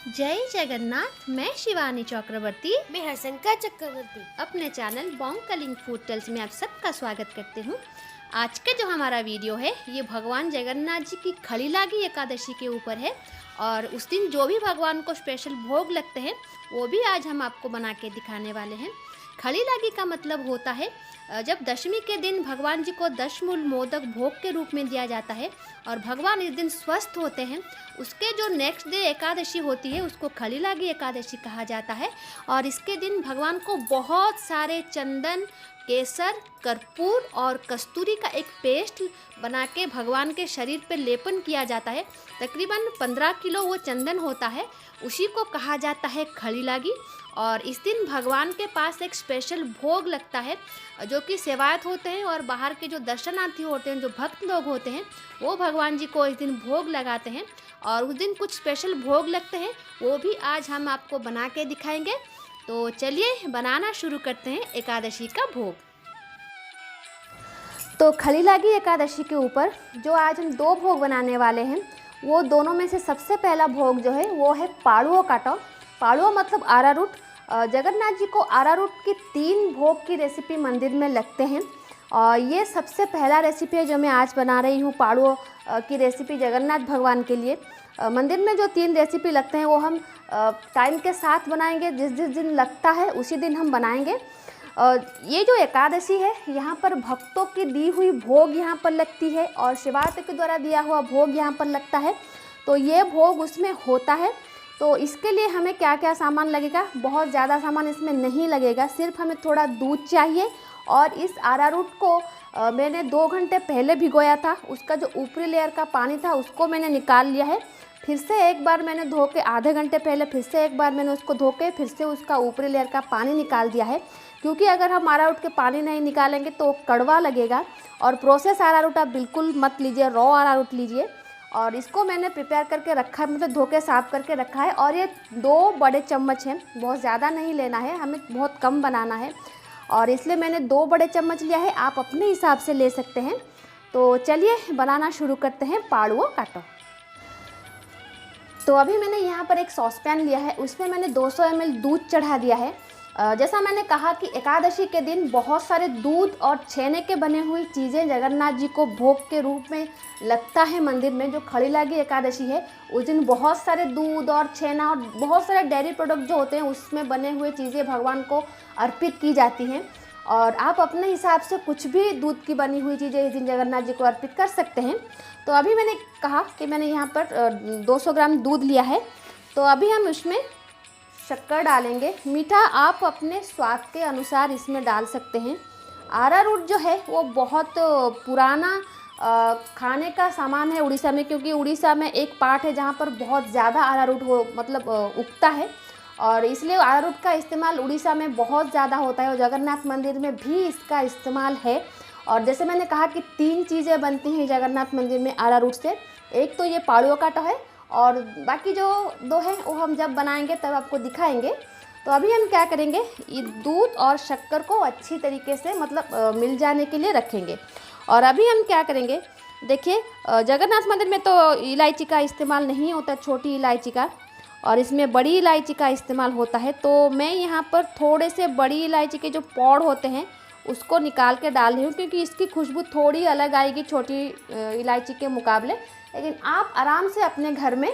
जय जगन्नाथ। मैं शिवानी चक्रवर्ती, मैं हर्षंका चक्रवर्ती अपने channel Bong calling food tales में आप सबका स्वागत करते हूँ। आज का जो हमारा वीडियो है ये भगवान जगन्नाथ जी की खड़ी लागी एकादशी के ऊपर है और उस दिन जो भी भगवान को स्पेशल भोग लगते हैं वो भी आज हम आपको बना के दिखाने वाले हैं। खड़ी लागी का मतलब होता है जब दशमी के दिन भगवान जी को 10 मूल मोदक भोग के रूप में दिया जाता है और भगवान इस दिन स्वस्थ होते हैं। उसके जो नेक्स्ट डे एकादशी होती है उसको खड़ी लागी एकादशी कहा जाता है और इसके दिन भगवान को बहुत सारे चंदन, केसर, कर्पूर और कस्तूरी का एक पेस्ट बना के भगवान के शरीर पर लेपन किया जाता है। तकरीबन 15 किलो वो चंदन होता है, उसी को कहा जाता है खड़ी लागी। और इस दिन भगवान के पास एक स्पेशल भोग लगता है जो कि सेवायत होते हैं और बाहर के जो दर्शनार्थी होते हैं, जो भक्त लोग होते हैं, वो भगवान जी को इस दिन भोग लगाते हैं और उस दिन कुछ स्पेशल भोग लगते हैं, वो भी आज हम आपको बना के दिखाएंगे। तो चलिए बनाना शुरू करते हैं एकादशी का भोग। तो खड़ी लागी एकादशी के ऊपर जो आज हम 2 भोग बनाने वाले हैं, वो दोनों में से सबसे पहला भोग जो है वो है पाड़ुओ काटो। पाड़ुओ मतलब आरारूट। जगन्नाथ जी को आरारूट की 3 भोग की रेसिपी मंदिर में लगते हैं और ये सबसे पहला रेसिपी है जो मैं आज बना रही हूँ। पाड़ुओ की रेसिपी जगन्नाथ भगवान के लिए मंदिर में जो 3 रेसिपी लगते हैं वो हम टाइम के साथ बनाएंगे। जिस जिस दिन लगता है उसी दिन हम बनाएंगे। ये जो एकादशी है यहाँ पर भक्तों की दी हुई भोग यहाँ पर लगती है और शिवार्थ के द्वारा दिया हुआ भोग यहाँ पर लगता है, तो ये भोग उसमें होता है। तो इसके लिए हमें क्या क्या सामान लगेगा, बहुत ज़्यादा सामान इसमें नहीं लगेगा, सिर्फ हमें थोड़ा दूध चाहिए। और इस आरारूट को मैंने 2 घंटे पहले भिगोया था, उसका जो ऊपरी लेयर का पानी था उसको मैंने निकाल लिया है। फिर से एक बार मैंने धो के आधे घंटे पहले फिर से एक बार मैंने उसको धो के फिर से उसका ऊपरी लेयर का पानी निकाल दिया है, क्योंकि अगर हम आरारूट के पानी नहीं निकालेंगे तो कड़वा लगेगा। और प्रोसेस आरारूट आप बिल्कुल मत लीजिए, रॉ आरारूट लीजिए। और इसको मैंने प्रिपेयर करके रखा है, मतलब धो के साफ़ करके रखा है। और ये 2 बड़े चम्मच हैं, बहुत ज़्यादा नहीं लेना है, हमें बहुत कम बनाना है और इसलिए मैंने 2 बड़े चम्मच लिया है, आप अपने हिसाब से ले सकते हैं। तो चलिए बनाना शुरू करते हैं पाड़ुओ काटो। तो अभी मैंने यहाँ पर एक सॉस पैन लिया है, उसमें मैंने 200 ml दूध चढ़ा दिया है। जैसा मैंने कहा कि एकादशी के दिन बहुत सारे दूध और छेने के बने हुई चीज़ें जगन्नाथ जी को भोग के रूप में लगता है मंदिर में। जो खड़ी लागी एकादशी है उस दिन बहुत सारे दूध और छेना और बहुत सारे डेयरी प्रोडक्ट जो होते हैं उसमें बने हुए चीज़ें भगवान को अर्पित की जाती हैं। और आप अपने हिसाब से कुछ भी दूध की बनी हुई चीज़ें इस दिन जगन्नाथ जी को अर्पित कर सकते हैं। तो अभी मैंने कहा कि मैंने यहाँ पर 200 ग्राम दूध लिया है, तो अभी हम उसमें शक्कर डालेंगे। मीठा आप अपने स्वाद के अनुसार इसमें डाल सकते हैं। आरारूट जो है वो बहुत पुराना खाने का सामान है उड़ीसा में, क्योंकि उड़ीसा में एक पार्ट है जहाँ पर बहुत ज़्यादा आरारूट मतलब उगता है और इसलिए आरारूट का इस्तेमाल उड़ीसा में बहुत ज़्यादा होता है और जगन्नाथ मंदिर में भी इसका इस्तेमाल है। और जैसे मैंने कहा कि 3 चीज़ें बनती हैं जगन्नाथ मंदिर में आरारूट से, एक तो ये पाड़ुओ काटो है और बाकी जो 2 हैं वो हम जब बनाएंगे तब आपको दिखाएंगे। तो अभी हम क्या करेंगे, ये दूध और शक्कर को अच्छी तरीके से मतलब मिल जाने के लिए रखेंगे। और अभी हम क्या करेंगे, देखिए जगन्नाथ मंदिर में तो इलायची का इस्तेमाल नहीं होता, छोटी इलायची का, और इसमें बड़ी इलायची का इस्तेमाल होता है। तो मैं यहाँ पर थोड़े से बड़ी इलायची के जो पौड़ होते हैं उसको निकाल के डाल रही हूँ, क्योंकि इसकी खुशबू थोड़ी अलग आएगी छोटी इलायची के मुकाबले। लेकिन आप आराम से अपने घर में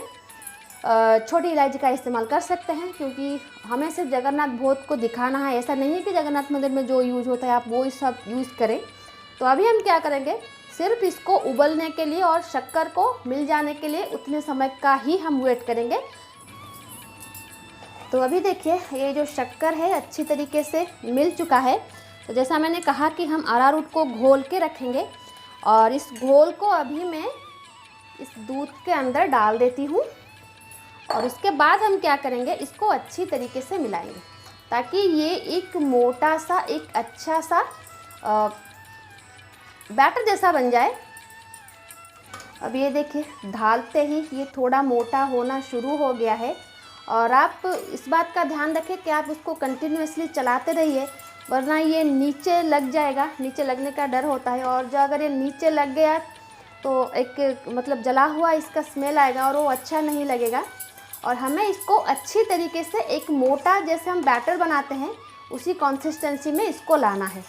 छोटी इलायची का इस्तेमाल कर सकते हैं, क्योंकि हमें सिर्फ जगन्नाथ भोग को दिखाना है, ऐसा नहीं है कि जगन्नाथ मंदिर में जो यूज़ होता है आप वो सब यूज़ करें। तो अभी हम क्या करेंगे, सिर्फ इसको उबलने के लिए और शक्कर को मिल जाने के लिए उतने समय का ही हम वेट करेंगे। तो अभी देखिए ये जो शक्कर है अच्छी तरीके से मिल चुका है। तो जैसा मैंने कहा कि हम अरारूट को घोल के रखेंगे और इस घोल को अभी मैं इस दूध के अंदर डाल देती हूँ और उसके बाद हम क्या करेंगे, इसको अच्छी तरीके से मिलाएंगे ताकि ये एक मोटा सा, एक अच्छा सा बैटर जैसा बन जाए। अब ये देखिए ढालते ही ये थोड़ा मोटा होना शुरू हो गया है और आप इस बात का ध्यान रखें कि आप उसको कंटिन्यूअसली चलाते रहिए, वरना ये नीचे लग जाएगा, नीचे लगने का डर होता है। और जो अगर ये नीचे लग गया तो एक मतलब जला हुआ इसका स्मेल आएगा और वो अच्छा नहीं लगेगा। और हमें इसको अच्छी तरीके से एक मोटा जैसे हम बैटर बनाते हैं उसी कंसिस्टेंसी में इसको लाना है।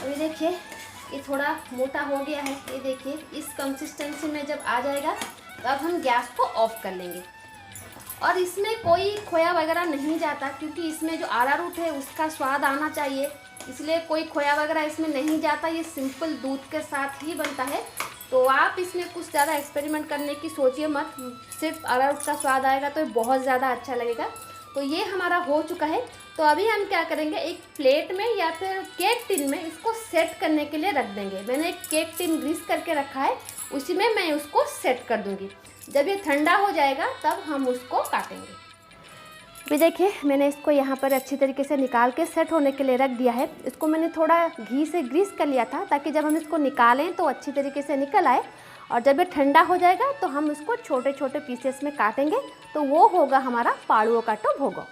अभी देखिए ये थोड़ा मोटा हो गया है, ये देखिए इस कंसिस्टेंसी में जब आ जाएगा तो अब हम गैस को ऑफ कर लेंगे। और इसमें कोई खोया वगैरह नहीं जाता, क्योंकि इसमें जो अरारोट है उसका स्वाद आना चाहिए, इसलिए कोई खोया वगैरह इसमें नहीं जाता। ये सिंपल दूध के साथ ही बनता है, तो आप इसमें कुछ ज़्यादा एक्सपेरिमेंट करने की सोचिए मत, सिर्फ अरारोट का स्वाद आएगा तो बहुत ज़्यादा अच्छा लगेगा। तो ये हमारा हो चुका है। तो अभी हम क्या करेंगे, एक प्लेट में या फिर केक टिन में इसको सेट करने के लिए रख देंगे। मैंने एक केक टिन ग्रीस करके रखा है, उसी में मैं उसको सेट कर दूँगी। जब ये ठंडा हो जाएगा तब हम उसको काटेंगे। अभी देखिए मैंने इसको यहाँ पर अच्छी तरीके से निकाल के सेट होने के लिए रख दिया है। इसको मैंने थोड़ा घी से ग्रीस कर लिया था ताकि जब हम इसको निकालें तो अच्छी तरीके से निकल आए। और जब ये ठंडा हो जाएगा तो हम इसको छोटे छोटे पीसेस में काटेंगे, तो वो होगा हमारा पाड़ुओ कट्टो भोगो।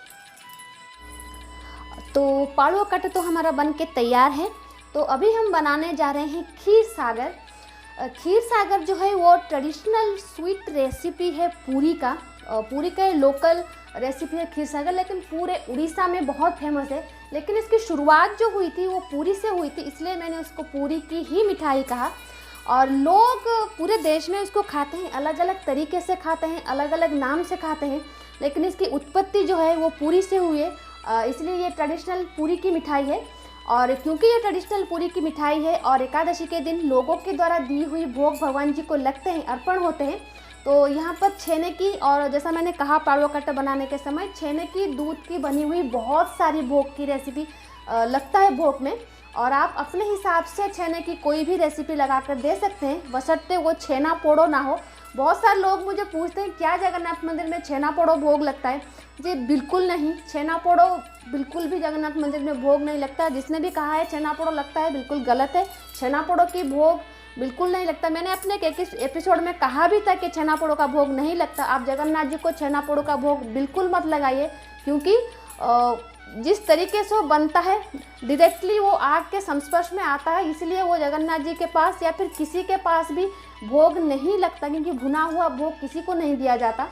तो पाड़ुओ कट्टो तो हमारा बन के तैयार है। तो अभी हम बनाने जा रहे हैं खीर सागर। खीर सागर जो है वो ट्रेडिशनल स्वीट रेसिपी है पूरी का। पूरी का लोकल रेसिपी है खीर सागर, लेकिन पूरे उड़ीसा में बहुत फेमस है। लेकिन इसकी शुरुआत जो हुई थी वो पूरी से हुई थी, इसलिए मैंने उसको पूरी की ही मिठाई कहा। और लोग पूरे देश में इसको खाते हैं, अलग अलग तरीके से खाते हैं, अलग अलग नाम से खाते हैं, लेकिन इसकी उत्पत्ति जो है वो पूरी से हुई है, इसलिए ये ट्रेडिशनल पूरी की मिठाई है। और क्योंकि ये ट्रेडिशनल पूरी की मिठाई है और एकादशी के दिन लोगों के द्वारा दी हुई भोग भगवान जी को लगते हैं, अर्पण होते हैं, तो यहाँ पर छेने की और जैसा मैंने कहा पाड़ुओ कट्टो बनाने के समय छेने की दूध की बनी हुई बहुत सारी भोग की रेसिपी लगता है भोग में। और आप अपने हिसाब से छेने की कोई भी रेसिपी लगाकर दे सकते हैं, बशर्ते वो छेना पोड़ो ना हो। बहुत सारे लोग मुझे पूछते हैं क्या जगन्नाथ मंदिर में छेना पोड़ो भोग लगता है। जी बिल्कुल नहीं, छेना पोड़ो बिल्कुल भी जगन्नाथ मंदिर में भोग नहीं लगता। जिसने भी कहा है छेना पोड़ो लगता है, बिल्कुल गलत है। छेना पोड़ो की भोग बिल्कुल नहीं लगता। मैंने अपने एक एपिसोड में कहा भी था कि छेना पोड़ो का भोग नहीं लगता। आप जगन्नाथ जी को छेना पोड़ो का भोग बिल्कुल मत लगाइए, क्योंकि जिस तरीके से वो बनता है डायरेक्टली वो आग के संस्पर्श में आता है, इसलिए वो जगन्नाथ जी के पास या फिर किसी के पास भी भोग नहीं लगता, क्योंकि भुना हुआ भोग किसी को नहीं दिया जाता।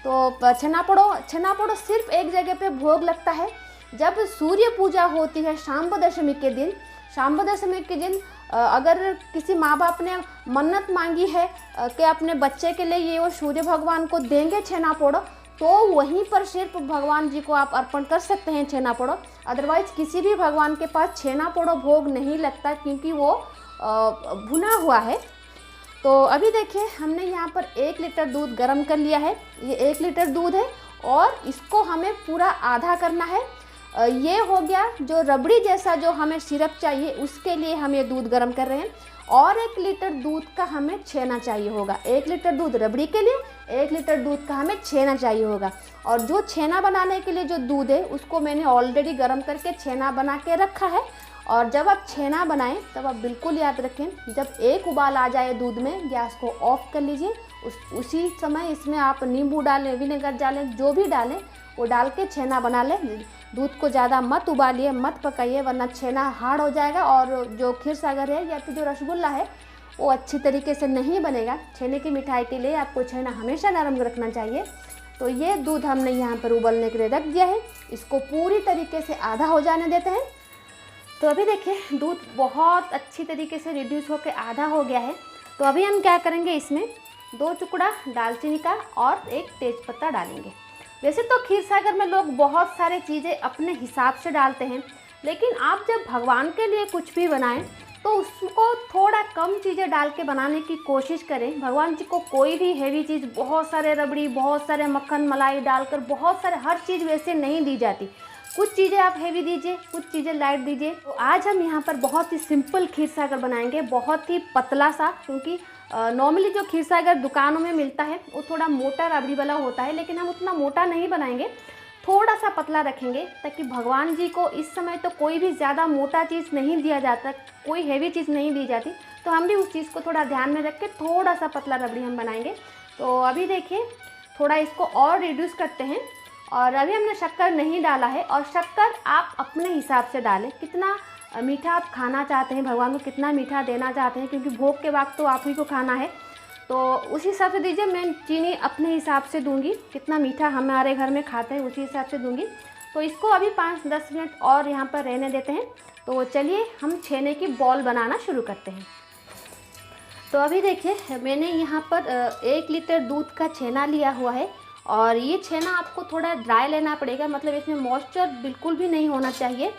तो छेना पोड़ो सिर्फ एक जगह पे भोग लगता है, जब सूर्य पूजा होती है शाम्ब दशमी के दिन। शाम्ब दशमी के दिन अगर किसी माँ बाप ने मन्नत मांगी है कि अपने बच्चे के लिए ये वो सूर्य भगवान को देंगे छेना पोड़ो, तो वहीं पर सिर्फ भगवान जी को आप अर्पण कर सकते हैं छेना पोड़ो। अदरवाइज किसी भी भगवान के पास छेना पोड़ो भोग नहीं लगता, क्योंकि वो भुना हुआ है। तो अभी देखिए हमने यहाँ पर 1 लीटर दूध गर्म कर लिया है। ये 1 लीटर दूध है और इसको हमें पूरा आधा करना है। ये हो गया जो रबड़ी जैसा जो हमें सिरप चाहिए, उसके लिए हम ये दूध गर्म कर रहे हैं। और 1 लीटर दूध का हमें छेना चाहिए होगा। 1 लीटर दूध रबड़ी के लिए, 1 लीटर दूध का हमें छेना चाहिए होगा। और जो छेना बनाने के लिए जो दूध है उसको मैंने ऑलरेडी गर्म करके छेना बना के रखा है। और जब आप छेना बनाएं तब आप बिल्कुल याद रखें, जब एक उबाल आ जाए दूध में गैस को ऑफ कर लीजिए। उसी समय इसमें आप नींबू डालें, विनेगर डालें, जो भी डालें वो डाल के छेना बना लें। दूध को ज़्यादा मत उबालिए, मत पकाइए, वरना छेना हार्ड हो जाएगा और जो खीर सागर है या फिर जो रसगुल्ला है वो अच्छी तरीके से नहीं बनेगा। छेने की मिठाई के लिए आपको छेना हमेशा नरम रखना चाहिए। तो ये दूध हमने यहाँ पर उबलने के लिए रख दिया है, इसको पूरी तरीके से आधा हो जाने देते हैं। तो अभी देखिए दूध बहुत अच्छी तरीके से रिड्यूस होकर आधा हो गया है। तो अभी हम क्या करेंगे, इसमें 2 टुकड़ा दालचीनी का और 1 तेज़पत्ता डालेंगे। वैसे तो खीर सागर में लोग बहुत सारे चीज़ें अपने हिसाब से डालते हैं, लेकिन आप जब भगवान के लिए कुछ भी बनाएं तो उसको थोड़ा कम चीज़ें डाल के बनाने की कोशिश करें। भगवान जी को कोई भी हैवी चीज़, बहुत सारे रबड़ी, बहुत सारे मक्खन मलाई डालकर बहुत सारे हर चीज़ वैसे नहीं दी जाती। कुछ चीज़ें आप हैवी दीजिए, कुछ चीज़ें लाइट दीजिए। तो आज हम यहाँ पर बहुत ही सिंपल खीर सागर बनाएंगे, बहुत ही पतला सा, क्योंकि नॉर्मली जो खीर सागर दुकानों में मिलता है वो थोड़ा मोटा रबड़ी वाला होता है, लेकिन हम उतना मोटा नहीं बनाएंगे, थोड़ा सा पतला रखेंगे, ताकि भगवान जी को इस समय तो कोई भी ज़्यादा मोटा चीज़ नहीं दिया जाता, कोई हैवी चीज़ नहीं दी जाती। तो हम भी उस चीज़ को थोड़ा ध्यान में रख के थोड़ा सा पतला रबड़ी हम बनाएंगे। तो अभी देखिए थोड़ा इसको और रिड्यूस करते हैं। और अभी हमने शक्कर नहीं डाला है, और शक्कर आप अपने हिसाब से डालें, कितना मीठा आप खाना चाहते हैं, भगवान को कितना मीठा देना चाहते हैं, क्योंकि भोग के वक्त तो आप ही को खाना है। तो उस हिसाब से दीजिए। मैं चीनी अपने हिसाब से दूंगी, कितना मीठा हमारे घर में खाते हैं उसी हिसाब से दूंगी। तो इसको अभी 5-10 मिनट और यहाँ पर रहने देते हैं। तो चलिए हम छेने की बॉल बनाना शुरू करते हैं। तो अभी देखिए मैंने यहाँ पर 1 लीटर दूध का छेना लिया हुआ है, और ये छेना आपको थोड़ा ड्राई लेना पड़ेगा, मतलब इसमें मॉइस्चर बिल्कुल भी नहीं होना चाहिए,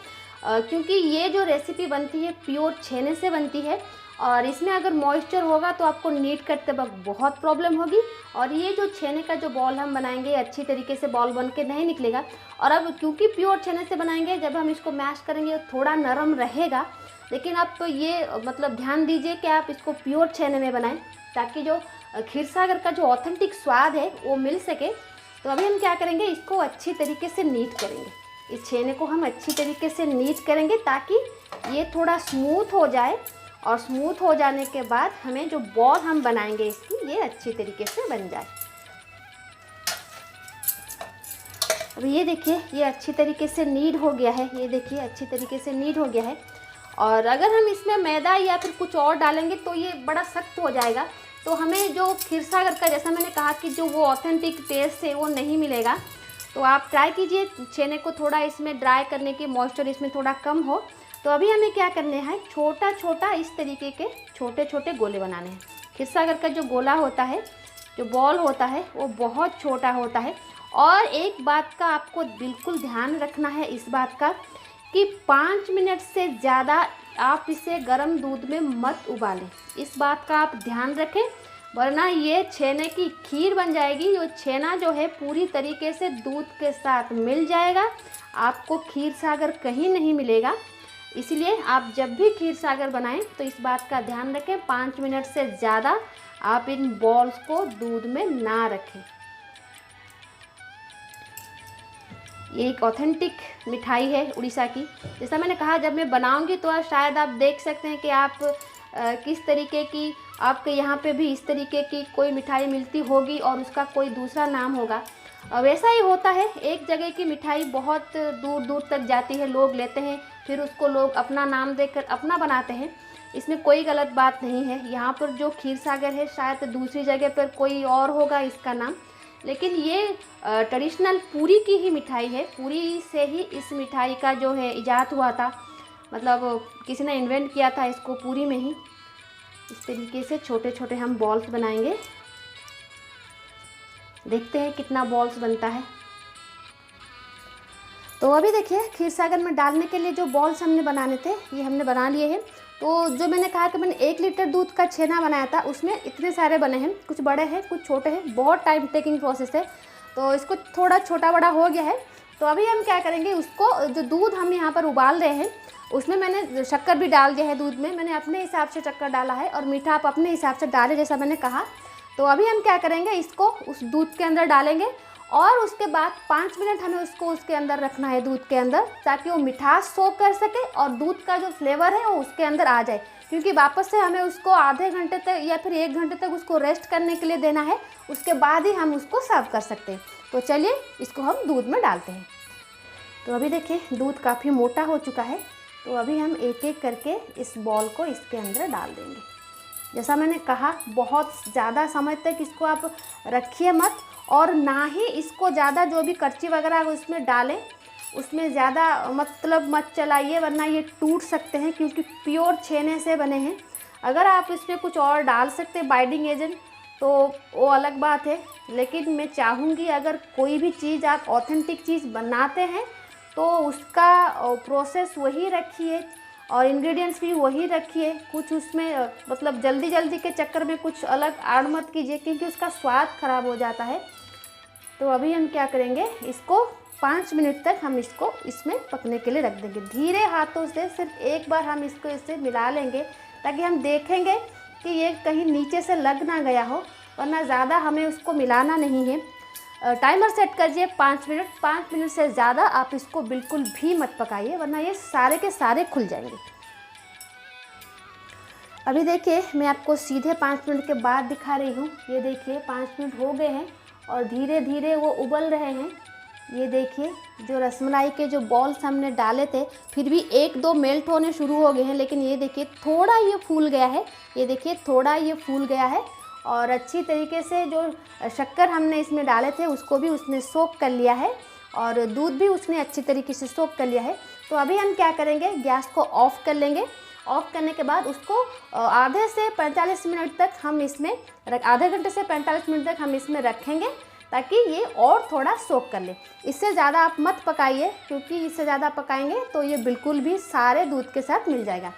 क्योंकि ये जो रेसिपी बनती है प्योर छेने से बनती है, और इसमें अगर मॉइस्चर होगा तो आपको नीट करते वक्त बहुत प्रॉब्लम होगी, और ये जो छेने का जो बॉल हम बनाएंगे अच्छी तरीके से बॉल बन के नहीं निकलेगा। और अब क्योंकि प्योर छेने से बनाएंगे, जब हम इसको मैश करेंगे थोड़ा नरम रहेगा, लेकिन आप तो ये मतलब ध्यान दीजिए कि आप इसको प्योर छेने में बनाएं, ताकि जो खीरसागर का जो ऑथेंटिक स्वाद है वो मिल सके। तो अभी हम क्या करेंगे, इसको अच्छी तरीके से नीट करेंगे, इस छेने को हम अच्छी तरीके से नीट करेंगे ताकि ये थोड़ा स्मूथ हो जाए, और स्मूथ हो जाने के बाद हमें जो बॉल हम बनाएंगे इसकी ये अच्छी तरीके से बन जाए। अब ये देखिए ये अच्छी तरीके से नीड हो गया है, ये देखिए अच्छी तरीके से नीड हो गया है। और अगर हम इसमें मैदा या फिर कुछ और डालेंगे तो ये बड़ा सख्त हो जाएगा, तो हमें जो खीरसागर का, जैसा मैंने कहा कि जो वो ऑथेंटिक टेस्ट है वो नहीं मिलेगा। तो आप ट्राई कीजिए छेने को थोड़ा इसमें ड्राई करने की, मॉइस्चर इसमें थोड़ा कम हो। तो अभी हमें क्या करने हैं, छोटा छोटा इस तरीके के छोटे छोटे गोले बनाने हैं। खीरसागर का जो गोला होता है, जो बॉल होता है, वो बहुत छोटा होता है। और एक बात का आपको बिल्कुल ध्यान रखना है, इस बात का कि 5 मिनट से ज़्यादा आप इसे गर्म दूध में मत उबालें, इस बात का आप ध्यान रखें, वरना ये छेने की खीर बन जाएगी। ये छेना जो है पूरी तरीके से दूध के साथ मिल जाएगा, आपको खीरसागर कहीं नहीं मिलेगा। इसलिए आप जब भी खीरसागर बनाएं तो इस बात का ध्यान रखें, 5 मिनट से ज़्यादा आप इन बॉल्स को दूध में ना रखें। ये एक ऑथेंटिक मिठाई है उड़ीसा की। जैसा मैंने कहा, जब मैं बनाऊंगी तो शायद आप देख सकते हैं कि आप किस तरीके की, आपके यहाँ पे भी इस तरीके की कोई मिठाई मिलती होगी और उसका कोई दूसरा नाम होगा। वैसा ही होता है, एक जगह की मिठाई बहुत दूर दूर तक जाती है, लोग लेते हैं, फिर उसको लोग अपना नाम देकर अपना बनाते हैं। इसमें कोई गलत बात नहीं है। यहाँ पर जो खीरसागर है शायद दूसरी जगह पर कोई और होगा इसका नाम, लेकिन ये ट्रेडिशनल पूरी की ही मिठाई है। पूरी से ही इस मिठाई का जो है इजाद हुआ था, मतलब किसी ने इन्वेंट किया था इसको पूरी में ही। इस तरीके से छोटे छोटे हम बॉल्स बनाएंगे, देखते हैं कितना बॉल्स बनता है। तो अभी देखिए खीरसागर में डालने के लिए जो बॉल्स हमने बनाने थे ये हमने बना लिए हैं। तो जो मैंने कहा कि मैंने 1 लीटर दूध का छेना बनाया था, उसमें इतने सारे बने हैं, कुछ बड़े हैं कुछ छोटे हैं, बहुत टाइम टेकिंग प्रोसेस है। तो इसको थोड़ा छोटा बड़ा हो गया है। तो अभी हम क्या करेंगे, उसको जो दूध हम यहाँ पर उबाल रहे हैं उसमें मैंने शक्कर भी डाल दिया है दूध में। मैंने अपने हिसाब से शक्कर डाला है, और मीठा आप अपने हिसाब से डालें जैसा मैंने कहा। तो अभी हम क्या करेंगे, इसको उस दूध के अंदर डालेंगे, और उसके बाद 5 मिनट हमें उसको उसके अंदर रखना है दूध के अंदर, ताकि वो मिठास सोख कर सके और दूध का जो फ्लेवर है वो उसके अंदर आ जाए। क्योंकि वापस से हमें उसको आधे घंटे तक या फिर 1 घंटे तक उसको रेस्ट करने के लिए देना है, उसके बाद ही हम उसको सर्व कर सकते हैं। तो चलिए इसको हम दूध में डालते हैं। तो अभी देखिए दूध काफ़ी मोटा हो चुका है। तो अभी हम एक एक करके इस बॉल को इसके अंदर डाल देंगे। जैसा मैंने कहा, बहुत ज़्यादा समय तक इसको आप रखिए मत, और ना ही इसको ज़्यादा जो भी करची वगैरह उसमें डालें उसमें ज़्यादा मतलब मत चलाइए, वरना ये टूट सकते हैं, क्योंकि प्योर छेने से बने हैं। अगर आप इसमें कुछ और डाल सकते हैं बाइंडिंग एजेंट तो वो अलग बात है, लेकिन मैं चाहूँगी अगर कोई भी चीज़ आप ऑथेंटिक चीज़ बनाते हैं तो उसका प्रोसेस वही रखिए और इंग्रेडिएंट्स भी वही रखिए। कुछ उसमें मतलब जल्दी जल्दी के चक्कर में कुछ अलग ऐड मत कीजिए, क्योंकि उसका स्वाद ख़राब हो जाता है। तो अभी हम क्या करेंगे, इसको 5 मिनट तक हम इसको इसमें पकने के लिए रख देंगे। धीरे हाथों से सिर्फ एक बार हम इसको इससे मिला लेंगे, ताकि हम देखेंगे कि ये कहीं नीचे से लग ना गया हो, वरना ज़्यादा हमें उसको मिलाना नहीं है। टाइमर सेट करिए 5 मिनट। 5 मिनट से ज़्यादा आप इसको बिल्कुल भी मत पकाइए, वरना ये सारे के सारे खुल जाएंगे। अभी देखिए मैं आपको सीधे 5 मिनट के बाद दिखा रही हूँ। ये देखिए 5 मिनट हो गए हैं और धीरे धीरे वो उबल रहे हैं। ये देखिए जो रसमलाई के जो बॉल्स हमने डाले थे फिर भी 1-2 मेल्ट होने शुरू हो गए हैं, लेकिन ये देखिए थोड़ा ये फूल गया है। ये देखिए थोड़ा ये फूल गया है और अच्छी तरीके से जो शक्कर हमने इसमें डाले थे उसको भी उसने सोख कर लिया है और दूध भी उसने अच्छी तरीके से सोख कर लिया है। तो अभी हम क्या करेंगे, गैस को ऑफ़ कर लेंगे। ऑफ़ करने के बाद उसको आधे से 45 मिनट तक हम इसमें आधे घंटे से 45 मिनट तक हम इसमें रखेंगे ताकि ये और थोड़ा सोख कर ले। इससे ज़्यादा आप मत पकाइए, क्योंकि इससे ज़्यादा पकाएंगे तो ये बिल्कुल भी सारे दूध के साथ मिल जाएगा।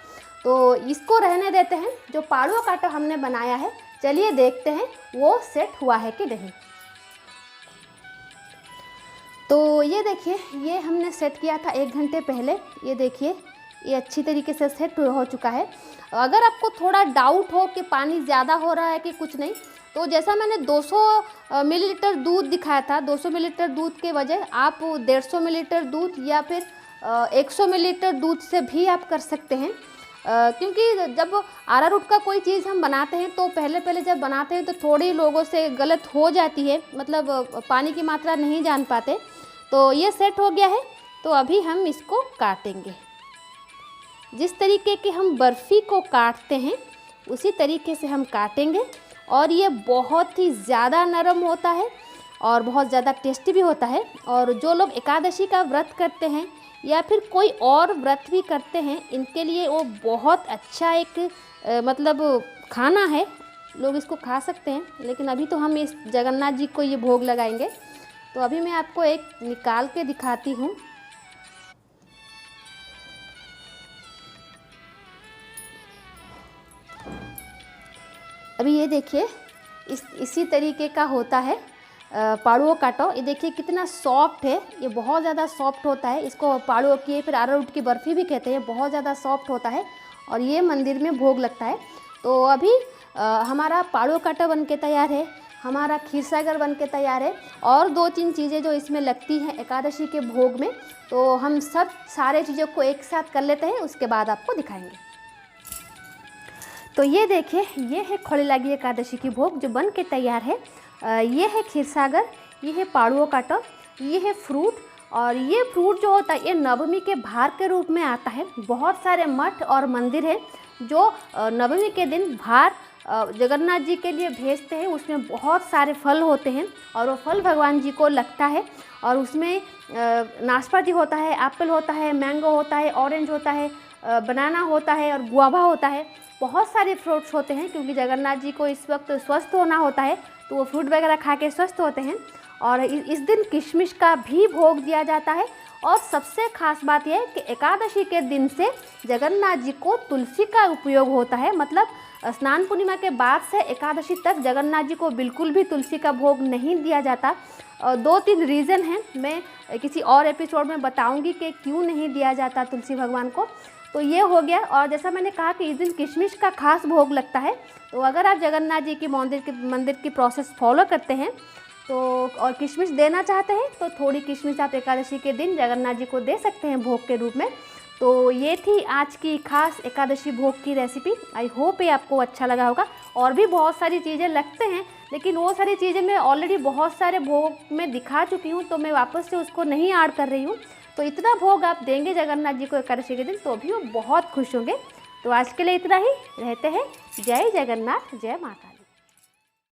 तो इसको रहने देते हैं। जो पाड़ुआ काटो हमने बनाया है, चलिए देखते हैं वो सेट हुआ है कि नहीं। तो ये देखिए, ये हमने सेट किया था 1 घंटे पहले। ये देखिए, ये अच्छी तरीके से सेट हो चुका है। अगर आपको थोड़ा डाउट हो कि पानी ज़्यादा हो रहा है कि कुछ नहीं, तो जैसा मैंने 200 मिलीलीटर दूध दिखाया था, 200 मिलीलीटर दूध के वजह आप 150 मिलीलीटर दूध या फिर 100 मिलीलीटर दूध से भी आप कर सकते हैं। क्योंकि जब अरारोट का कोई चीज़ हम बनाते हैं तो पहले जब बनाते हैं तो थोड़ी लोगों से गलत हो जाती है, मतलब पानी की मात्रा नहीं जान पाते। तो ये सेट हो गया है। तो अभी हम इसको काटेंगे। जिस तरीके की हम बर्फ़ी को काटते हैं उसी तरीके से हम काटेंगे। और ये बहुत ही ज़्यादा नरम होता है और बहुत ज़्यादा टेस्टी भी होता है। और जो लोग एकादशी का व्रत करते हैं या फिर कोई और व्रत भी करते हैं, इनके लिए वो बहुत अच्छा एक मतलब खाना है। लोग इसको खा सकते हैं। लेकिन अभी तो हम इस जगन्नाथ जी को ये भोग लगाएंगे। तो अभी मैं आपको एक निकाल के दिखाती हूँ। अभी ये देखिए, इसी तरीके का होता है पाड़ुआ काटो। ये देखिए कितना सॉफ्ट है, ये बहुत ज़्यादा सॉफ्ट होता है। इसको पाड़ुआ की फिर अरारोट की बर्फ़ी भी कहते हैं। बहुत ज़्यादा सॉफ्ट होता है और ये मंदिर में भोग लगता है। तो अभी हमारा पाड़ुआ काटो बन के तैयार है, हमारा खीरसागर बन के तैयार है। और 2-3 चीज़ें जो इसमें लगती हैं एकादशी के भोग में, तो हम सब सारे चीज़ों को एक साथ कर लेते हैं, उसके बाद आपको दिखाएंगे। तो ये देखिए, ये है खोले लागी एकादशी की भोग जो बन के तैयार है। ये है खीरसागर, ये है पाड़ुआ काटो, ये है फ्रूट। और ये फ्रूट जो होता है ये नवमी के भार के रूप में आता है। बहुत सारे मठ और मंदिर हैं जो नवमी के दिन भार जगन्नाथ जी के लिए भेजते हैं। उसमें बहुत सारे फल होते हैं और वो फल भगवान जी को लगता है। और उसमें नाशपाती होता है, एप्पल होता है, मैंगो होता है, ऑरेंज होता है, बनाना होता है और गुआवा होता है। बहुत सारे फ्रूट्स होते हैं, क्योंकि जगन्नाथ जी को इस वक्त स्वस्थ होना होता है तो वो फ्रूट वगैरह खा के स्वस्थ होते हैं। और इस दिन किशमिश का भी भोग दिया जाता है। और सबसे खास बात यह है कि एकादशी के दिन से जगन्नाथ जी को तुलसी का उपयोग होता है। मतलब स्नान पूर्णिमा के बाद से एकादशी तक जगन्नाथ जी को बिल्कुल भी तुलसी का भोग नहीं दिया जाता। 2-3 रीज़न हैं, मैं किसी और एपिसोड में बताऊंगी कि क्यों नहीं दिया जाता तुलसी भगवान को। तो ये हो गया। और जैसा मैंने कहा कि इस दिन किशमिश का खास भोग लगता है। तो अगर आप जगन्नाथ जी की मंदिर की प्रोसेस फॉलो करते हैं तो और किशमिश देना चाहते हैं तो थोड़ी किशमिश आप एकादशी के दिन जगन्नाथ जी को दे सकते हैं भोग के रूप में। तो ये थी आज की खास एकादशी भोग की रेसिपी। आई होप ये आपको अच्छा लगा होगा। और भी बहुत सारी चीज़ें लगते हैं, लेकिन वो सारी चीज़ें मैं ऑलरेडी बहुत सारे भोग में दिखा चुकी हूँ, तो मैं वापस से उसको नहीं ऐड कर रही हूँ। तो इतना भोग आप देंगे जगन्नाथ जी को एकादशी के दिन तो भी वो बहुत खुश होंगे। तो आज के लिए इतना ही। रहते हैं। जय जगन्नाथ, जय माता।